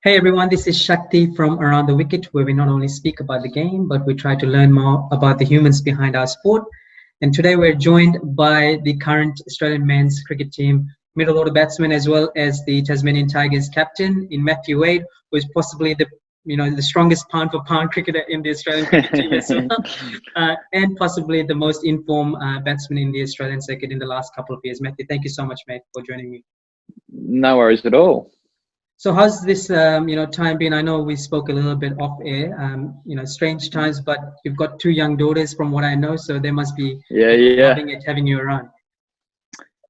Hey everyone, this is Shakti from Around the Wicket, where we not only speak about the game, but we try to learn more about the humans behind our sport. And today we're joined by the current Australian men's cricket team middle order batsman, as well as the Tasmanian Tigers captain in Matthew Wade, who is possibly the strongest pound for pound cricketer in the Australian cricket team as well, and possibly the most informed batsman in the Australian circuit in the last couple of years. Matthew, thank you so much, mate, for joining me. No worries at all. So how's this, time been? I know we spoke a little bit off air, strange times, but you've got two young daughters from what I know, so they must be loving it having you around.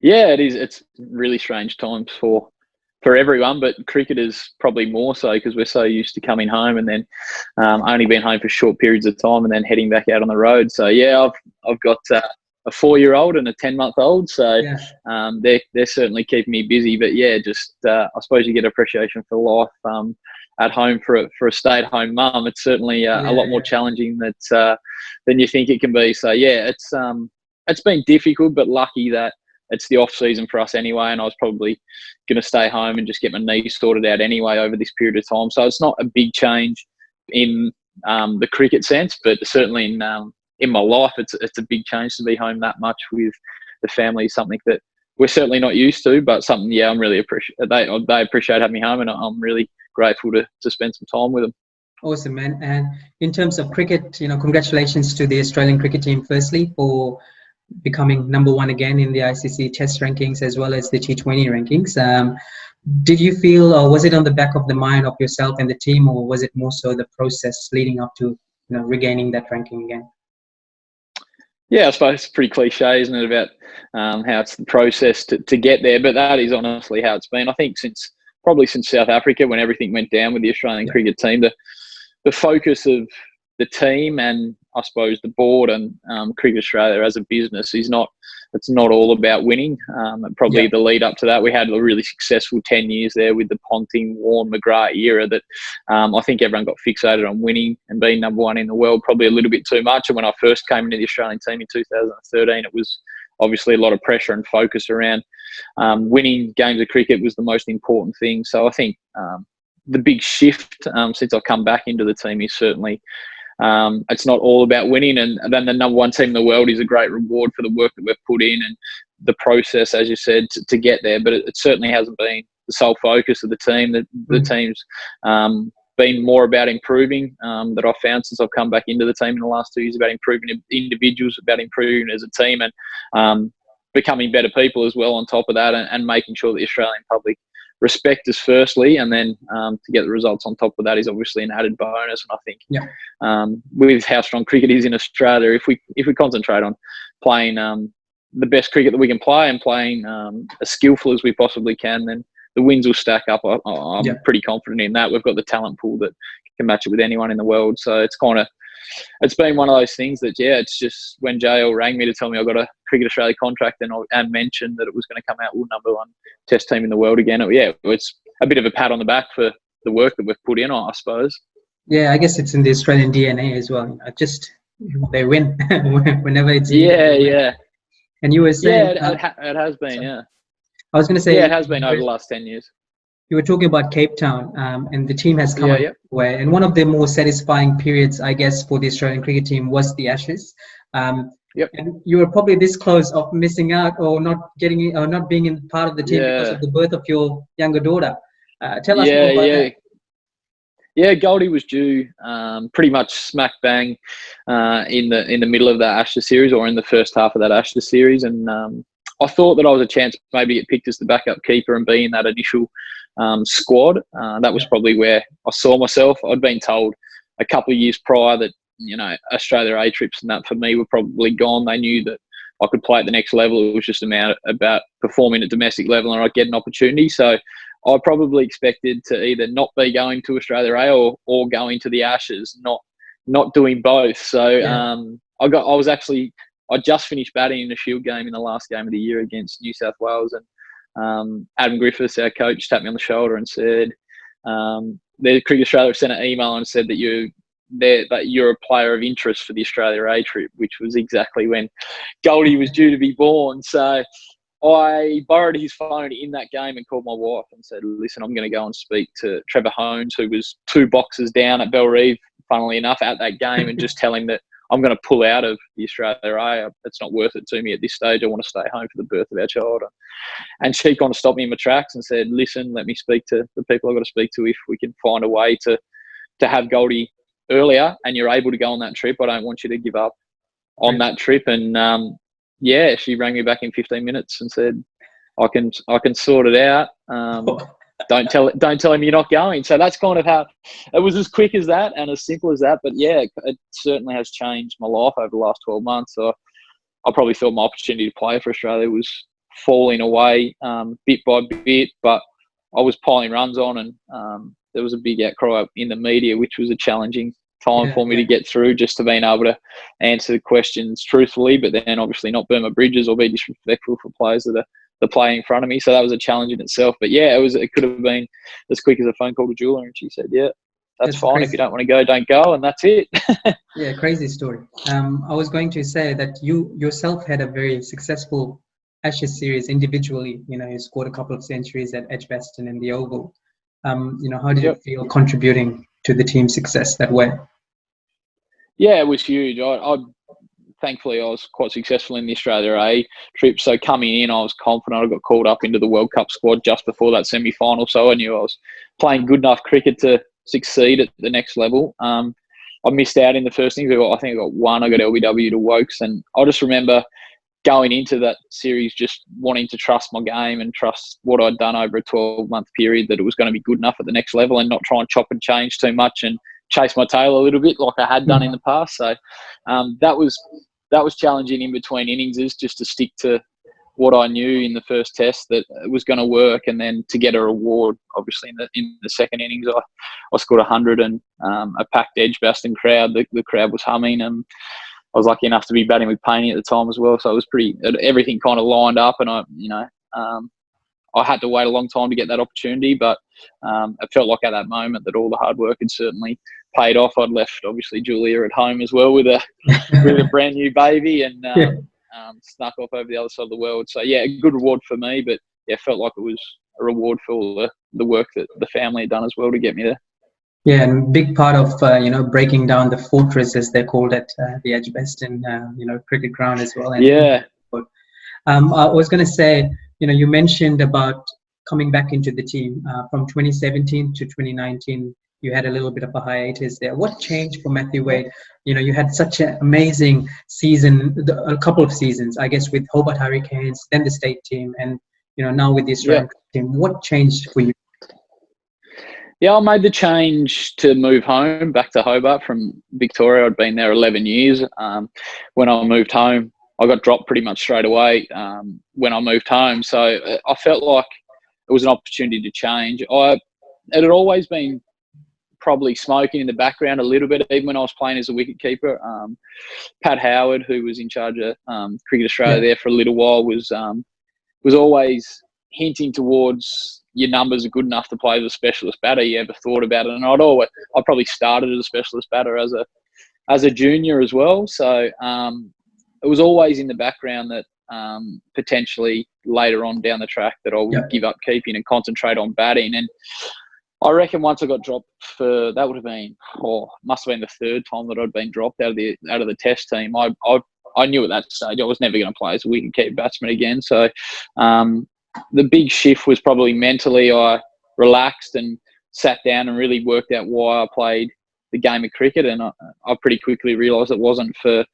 Yeah, it is. It's really strange times for everyone, but cricketers probably more so because we're so used to coming home and then only being home for short periods of time and then heading back out on the road. So yeah, I've got a 4-year-old and a 10-month-old, so they're certainly keeping me busy. But yeah, just I suppose you get appreciation for life at home for a stay-at-home mum. It's certainly a lot more challenging than you think it can be. So yeah, it's been difficult, but lucky that it's the off season for us anyway, and I was probably going to stay home and just get my knees sorted out anyway over this period of time. So it's not a big change in the cricket sense, but certainly in my life, it's a big change to be home that much with the family. Something that we're certainly not used to, but something I'm really appreciate. They appreciate having me home, and I'm really grateful to spend some time with them. Awesome, man. And in terms of cricket, congratulations to the Australian cricket team firstly for becoming number one again in the ICC Test rankings as well as the T20 rankings. Did you feel, or was it on the back of the mind of yourself and the team, or was it more so the process leading up to regaining that ranking again? Yeah, I suppose it's pretty cliche, isn't it, about how it's the process to get there, but that is honestly how it's been. I think probably since South Africa, when everything went down with the Australian cricket team, the focus of the team and I suppose the board and Cricket Australia as a business it's not all about winning. The lead up to that, we had a really successful 10 years there with the Ponting, Warne, McGrath era that I think everyone got fixated on winning and being number one in the world, probably a little bit too much. And when I first came into the Australian team in 2013, it was obviously a lot of pressure and focus around winning games of cricket was the most important thing. So I think the big shift since I've come back into the team is certainly it's not all about winning, and then the number one team in the world is a great reward for the work that we've put in and the process, as you said, to get there. But it certainly hasn't been the sole focus of the team. The team's been more about improving that I've found since I've come back into the team in the last 2 years, about improving individuals, about improving as a team, and becoming better people as well on top of that, and making sure the Australian public respect us firstly, and then to get the results on top of that is obviously an added bonus. And I think with how strong cricket is in Australia, if we concentrate on playing the best cricket that we can play and playing as skillful as we possibly can, then the wins will stack up. I'm pretty confident in that. We've got the talent pool that can match it with anyone in the world. So it's been one of those things that, it's just when JL rang me to tell me I got a Cricket Australia contract and mentioned that it was going to come out with number one test team in the world again. It's a bit of a pat on the back for the work that we've put in, I suppose. Yeah, I guess it's in the Australian DNA as well. Just they win whenever it's And you were saying, it has been. I was going to say, it has been over the last 10 years. You were talking about Cape Town, and the team has come away. And one of the more satisfying periods, I guess, for the Australian cricket team was the Ashes. And you were probably this close of missing out or not getting or not being in part of the team because of the birth of your younger daughter. Tell us more about that. Yeah, Goldie was due pretty much smack bang in the middle of that Ashes series, or in the first half of that Ashes series, and I thought that I was a chance maybe to get picked as the backup keeper and be in that initial squad. That was probably where I saw myself. I'd been told a couple of years prior that Australia A trips and that for me were probably gone. They knew that I could play at the next level. It was just about performing at domestic level and I'd get an opportunity. So I probably expected to either not be going to Australia A or going to the Ashes, not doing both. So I just finished batting in a Shield game in the last game of the year against New South Wales, and Adam Griffiths, our coach, tapped me on the shoulder and said, the Cricket Australia sent an email and said that you're a player of interest for the Australia A trip, which was exactly when Goldie was due to be born. So I borrowed his phone in that game and called my wife and said, listen, I'm going to go and speak to Trevor Holmes, who was 2 boxes down at Bellerive, funnily enough, at that game, and just tell him that I'm going to pull out of the Australia A. It's not worth it to me at this stage. I want to stay home for the birth of our child. And she kind of stopped me in my tracks and said, listen, let me speak to the people I've got to speak to. If we can find a way to have Goldie earlier and you're able to go on that trip, I don't want you to give up on that trip. And yeah, she rang me back in 15 minutes and said, I can sort it out. Don't tell him you're not going. So that's kind of how it was, as quick as that and as simple as that. But yeah, it certainly has changed my life over the last 12 months. So I probably thought my opportunity to play for Australia was falling away bit by bit, but I was piling runs on, and there was a big outcry in the media, which was a challenging time for me to get through, just to being able to answer the questions truthfully, but then obviously not burn my bridges or be disrespectful for players that are playing in front of me. So that was a challenge in itself. But yeah, it could have been as quick as a phone call to Julia, and she said, yeah, that's fine. Crazy. If you don't want to go, don't go, and that's it. Yeah, crazy story. I was going to say that you yourself had a very successful Ashes series individually. You know, you scored a couple of centuries at Edgbaston and The Oval. You know, how did it feel contributing to the team's success that way? Yeah, it was huge. Thankfully, I was quite successful in the Australia A trip. So coming in, I was confident. I got called up into the World Cup squad just before that semi-final. So I knew I was playing good enough cricket to succeed at the next level. I missed out in the first innings. I think I got 1. I got LBW to Wokes. And I just remember going into that series just wanting to trust my game and trust what I'd done over a 12-month period, that it was going to be good enough at the next level, and not try and chop and change too much and chase my tail a little bit like I had done in the past. So that was challenging in between innings, just to stick to what I knew in the first test, that it was going to work, and then to get a reward. Obviously in the second innings, I scored 100, and a packed Edgbaston crowd. The crowd was humming, and I was lucky enough to be batting with Payne at the time as well. So it was everything kind of lined up, and I had to wait a long time to get that opportunity, but it felt like at that moment that all the hard work had certainly paid off. I'd left obviously Julia at home as well with a brand new baby, and snuck off over the other side of the world. So yeah, a good reward for me, but yeah, felt like it was a reward for all the work that the family had done as well to get me there. Yeah, and big part of breaking down the fortress, as they're called at the Edgbaston cricket ground as well. And, I was going to say, you mentioned about coming back into the team from 2017 to 2019. You had a little bit of a hiatus there. What changed for Matthew Wade? You had such an amazing season, a couple of seasons, I guess, with Hobart Hurricanes, then the state team, and now with the Australian team. What changed for you? Yeah, I made the change to move home back to Hobart from Victoria. I'd been there 11 years. When I moved home, I got dropped pretty much straight away when I moved home. So I felt like it was an opportunity to change. It had always been probably smoking in the background a little bit, even when I was playing as a wicket keeper. Pat Howard, who was in charge of Cricket Australia there for a little while, was always hinting towards your numbers are good enough to play as a specialist batter. You ever thought about it? And I probably started as a specialist batter as a junior as well. So it was always in the background that potentially later on down the track that I would give up keeping and concentrate on batting. And I reckon once I got dropped that would have been, must have been the 3rd time that I'd been dropped out of the test team. I knew at that stage I was never going to play as a wicket-keeper batsman again. So the big shift was probably mentally. I relaxed and sat down and really worked out why I played the game of cricket, and I pretty quickly realised it wasn't for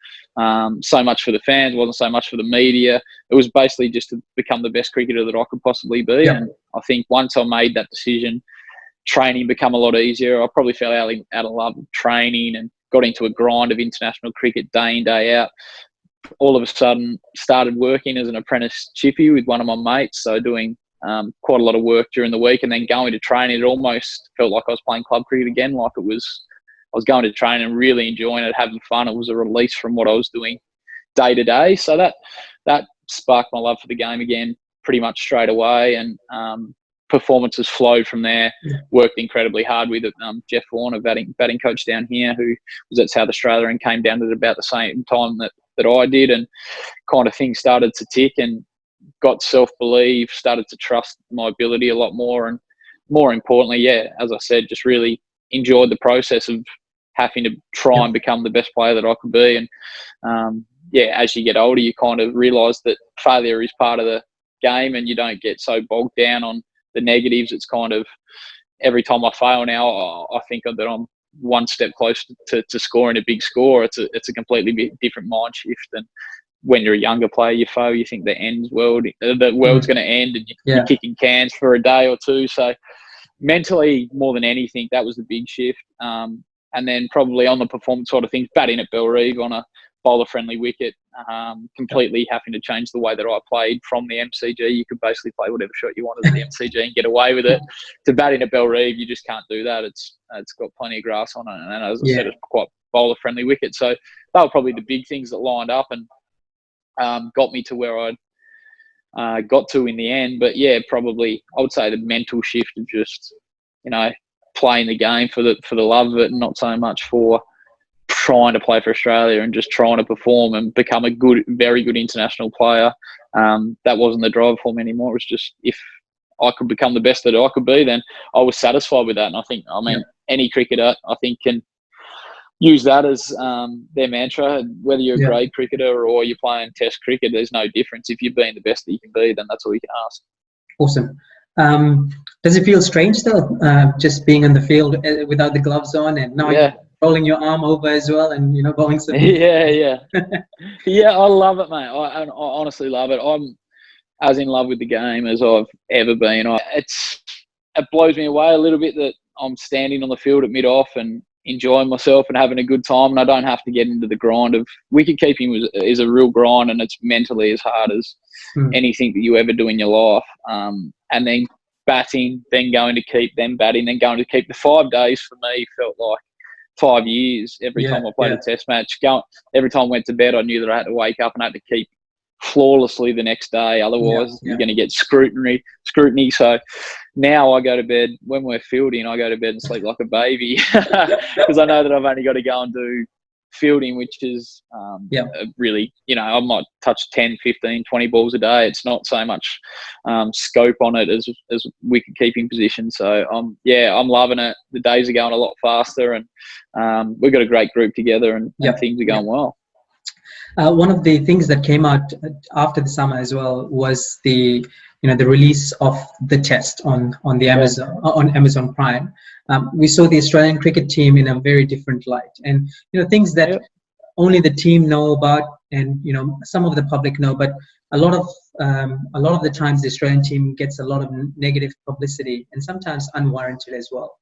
so much for the fans, wasn't so much for the media. It was basically just to become the best cricketer that I could possibly be. And I think once I made that decision, training became a lot easier. I probably fell out of love with training and got into a grind of international cricket day in, day out. All of a sudden started working as an apprentice chippy with one of my mates, so doing quite a lot of work during the week, and then going to training. It almost felt like I was playing club cricket again, like I was going to train and really enjoying it, having fun. It was a release from what I was doing day to day. So that sparked my love for the game again pretty much straight away, and performances flowed from there. Worked incredibly hard with Jeff Vaughan, a batting coach down here, who was at South Australia and came down at about the same time that I did, and kind of things started to tick. And got self-belief, started to trust my ability a lot more, and more importantly, yeah, as I said, just really enjoyed the process of having to try and become the best player that I could be. And yeah, as you get older, you kind of realise that failure is part of the game, and you don't get so bogged down on the negatives. It's kind of, every time I fail now, I think that I'm one step closer to scoring a big score. It's a completely different mind shift than when you're a younger player. You fail, you think the world's going to end, and you're kicking cans for a day or two. So mentally, more than anything, that was the big shift. And then probably on the performance side of things, batting at Bellerive on a bowler-friendly wicket, completely having to change the way that I played from the MCG. You could basically play whatever shot you wanted at the MCG and get away with it. To batting at Bellerive, you just can't do that. It's got plenty of grass on it, and as I said, it's quite bowler-friendly wicket. So they were probably the big things that lined up and got me to where I got to in the end. But yeah, probably I would say the mental shift of just, playing the game for the love of it, and not so much for trying to play for Australia and just trying to perform and become a very good international player. That wasn't the drive for me anymore. It was just, if I could become the best that I could be, then I was satisfied with that. And I think, any cricketer, I think, can use that as their mantra. Whether you're a grade cricketer or you're playing Test cricket, there's no difference. If you're being the best that you can be, then that's all you can ask. Awesome. Does it feel strange though, just being on the field without the gloves on, and now you're rolling your arm over as well, and bowling some? Yeah. I love it, mate. I honestly love it. I'm as in love with the game as I've ever been. It blows me away a little bit that I'm standing on the field at mid-off and enjoying myself and having a good time, and I don't have to get into the grind of wicket keeping. Is a real grind, and it's mentally as hard as anything that you ever do in your life. And then batting, then going to keep, then batting, then going to keep. The 5 days for me felt like 5 years. Every time I played a Test match, every time I went to bed, I knew that I had to wake up and I had to keep flawlessly the next day. Otherwise, you're going to get scrutiny. So now I go to bed, when we're fielding, I go to bed and sleep like a baby, because I know that I've only got to go and do fielding, which is really, I might touch 10, 15, 20 balls a day. It's not so much scope on it as wicket keeping position. So I'm loving it. The days are going a lot faster, and we've got a great group together, and things are going well. One of the things that came out after the summer as well was the release of the Test on the Amazon Prime. We saw the Australian cricket team in a very different light, and things that only the team know about, and some of the public know, but a lot of the times the Australian team gets a lot of negative publicity, and sometimes unwarranted as well.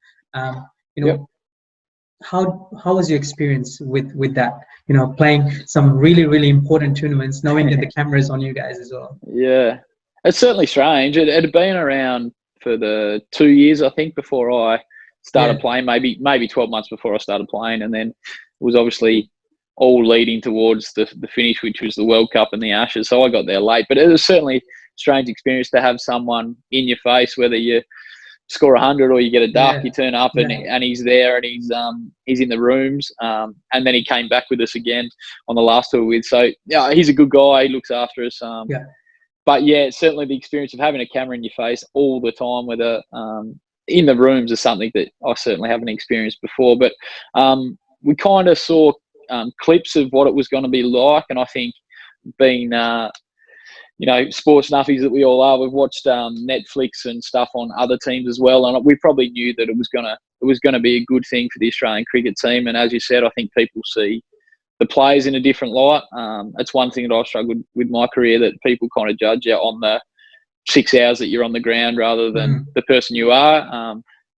How was your experience with that? Playing some really, really important tournaments, knowing that the camera's on you guys as well. Yeah, it's certainly strange. It had been around for the 2 years, I think, before I started playing. Maybe 12 months before I started playing, and then it was obviously all leading towards the finish, which was the World Cup and the Ashes. So I got there late, but it was certainly a strange experience to have someone in your face, whether you score 100 or you get a duck. You turn up and he's there, and he's in the rooms, and then he came back with us again on the last tour with. So he's a good guy. He looks after us. But certainly the experience of having a camera in your face all the time, whether in the rooms, is something that I certainly haven't experienced before. But we kind of saw clips of what it was going to be like, and I think being sports nuffies that we all are, we've watched Netflix and stuff on other teams as well, and we probably knew that it was gonna be a good thing for the Australian cricket team. And as you said, I think people see the players in a different light. It's one thing that I've struggled with my career, that people kind of judge you on the 6 hours that you're on the ground rather than the person you are.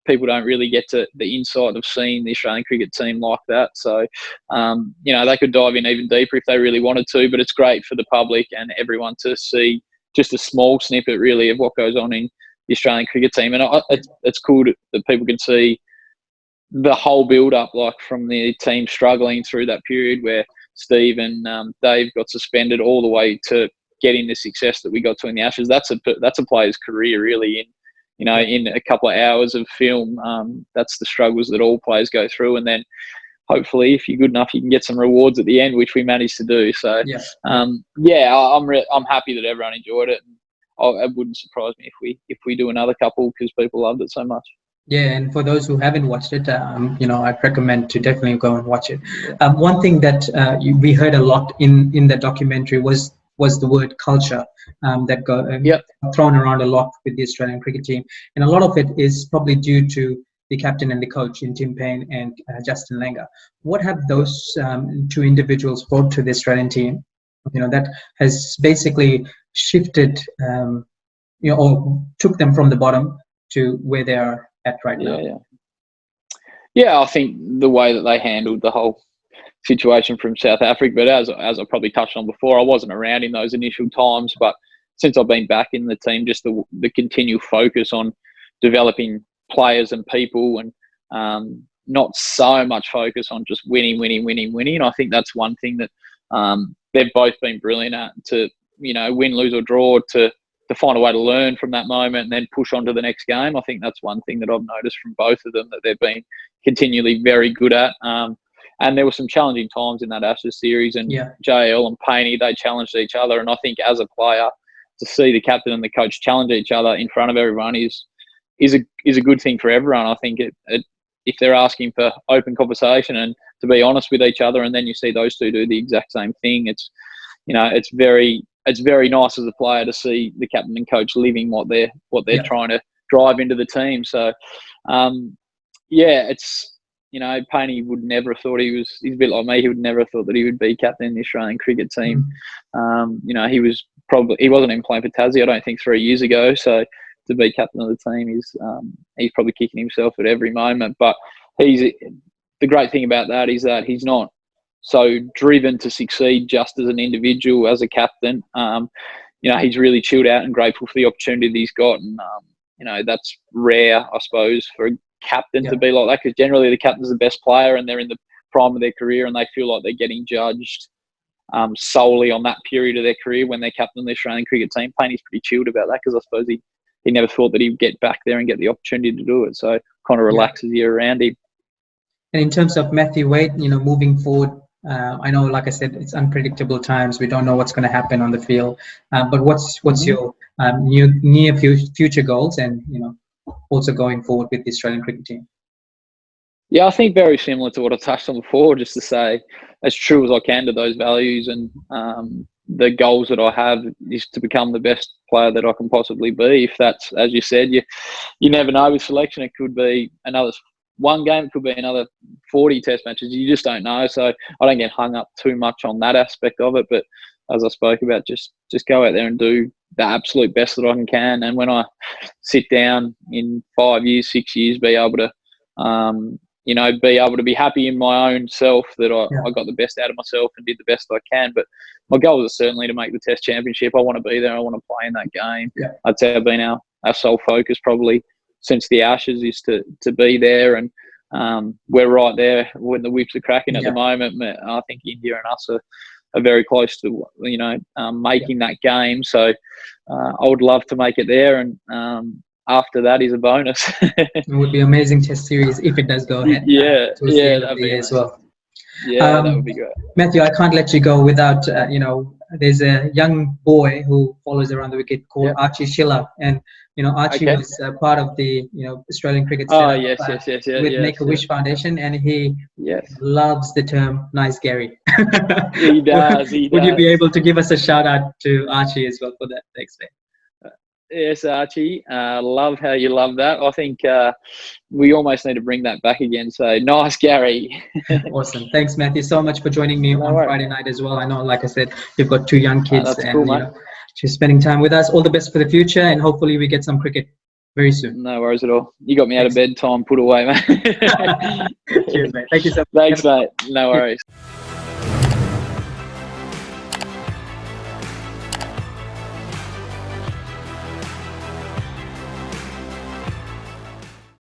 People don't really get to the insight of seeing the Australian cricket team like that. So, they could dive in even deeper if they really wanted to, but it's great for the public and everyone to see just a small snippet really of what goes on in the Australian cricket team. And it's cool that people can see the whole build-up, like from the team struggling through that period where Steve and Dave got suspended, all the way to getting the success that we got to in the Ashes. That's a player's career really in a couple of hours of film. That's the struggles that all players go through, and then hopefully, if you're good enough, you can get some rewards at the end, which we managed to do. So, I'm happy that everyone enjoyed it. it wouldn't surprise me if we do another couple because people loved it so much. Yeah, and for those who haven't watched it, I'd recommend to definitely go and watch it. Yeah. One thing that we heard a lot in the documentary was the word culture that got thrown around a lot with the Australian cricket team, and a lot of it is probably due to the captain and the coach in Tim Payne and Justin Langer. What have those two individuals brought to the Australian team? That has basically shifted, or took them from the bottom to where they are at right now. Yeah, I think the way that they handled the whole situation from South Africa, but as I probably touched on before, I wasn't around in those initial times, but since I've been back in the team, just the continual focus on developing players and people, and not so much focus on just winning. I think that's one thing that they've both been brilliant at, to win, lose or draw, to find a way to learn from that moment and then push on to the next game. I think that's one thing that I've noticed from both of them, that they've been continually very good at. And there were some challenging times in that Ashes series, and JL and Payne, they challenged each other. And I think as a player, to see the captain and the coach challenge each other in front of everyone is a good thing for everyone. I think if they're asking for open conversation and to be honest with each other, and then you see those two do the exact same thing, it's very nice as a player to see the captain and coach living what they're trying to drive into the team. So, it's, Payne would never have thought he's a bit like me. He would never have thought that he would be captain in the Australian cricket team. He wasn't even playing for Tassie, I don't think, 3 years ago. So to be captain of the team, he's probably kicking himself at every moment. But the great thing about that is that he's not so driven to succeed just as an individual, as a captain. He's really chilled out and grateful for the opportunity that he's got. And, that's rare, I suppose, for a captain to be like that, because generally the captain's the best player and they're in the prime of their career and they feel like they're getting judged solely on that period of their career when they're captain of the Australian cricket team. Payne's pretty chilled about that, because I suppose he never thought that he'd get back there and get the opportunity to do it. So kind of relaxes you around him. And in terms of Matthew Wade, moving forward, I know, like I said, it's unpredictable times. We don't know what's going to happen on the field. But what's your near future goals, and also going forward with the Australian cricket team? Yeah, I think very similar to what I touched on before, just to say as true as I can to those values, and the goals that I have is to become the best player that I can possibly be. If that's, as you said, you never know with selection. It could be another one game, it could be another 40 test matches. You just don't know. So I don't get hung up too much on that aspect of it. But as I spoke about, just go out there and do the absolute best that I can. And when I sit down in 5 years, 6 years, be able to, be happy in my own self that I got the best out of myself and did the best I can. But my goal is certainly to make the Test Championship. I want to be there. I want to play in that game. Yeah. I'd say I've been our sole focus probably since the Ashes, is to be there. And we're right there when the whips are cracking at the moment. I think India and us are very close to, making that game. So I would love to make it there. And after that is a bonus. It would be an amazing Test series if it does go ahead. That'd be as well. Yeah, that would be great. Matthew, I can't let you go without, there's a young boy who follows around the wicket called Archie Schiller. And, Archie was part of the, Australian cricket with Make-A-Wish Foundation. And he loves the term nice Gary. He does. Would you be able to give us a shout out to Archie as well for that? Thanks, mate. Yes, Archie. Love how you love that. I think we almost need to bring that back again. So nice, Gary. Awesome. Thanks, Matthew, so much for joining me on Friday night as well. I know, like I said, you've got 2 young kids, and cool, just spending time with us. All the best for the future, and hopefully we get some cricket very soon. No worries at all. You got me out of bed time put away, mate. Cheers, mate. Thank you so much. Thanks, mate. No worries.